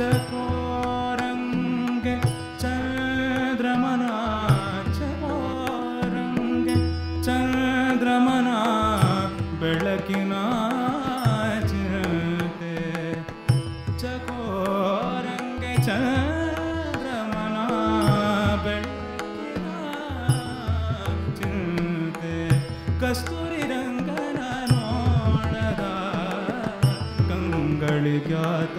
ಚಕೋರಂಗೆ ಚಂದ್ರಮನ ಚಕೋರಂಗೆ ಚಂದ್ರಮನ ಬೆಳಕಿನ ಚಿರತೆ ಚಕೋರಂಗೆ ಚಂದ್ರಮನ ಬೆಳಕಿನ ಚಿರತೆ ಕಸ್ತೂರಿ ರಂಗನ ನೋಡದ ಕಂಗಳಿಗ್ಯಾತ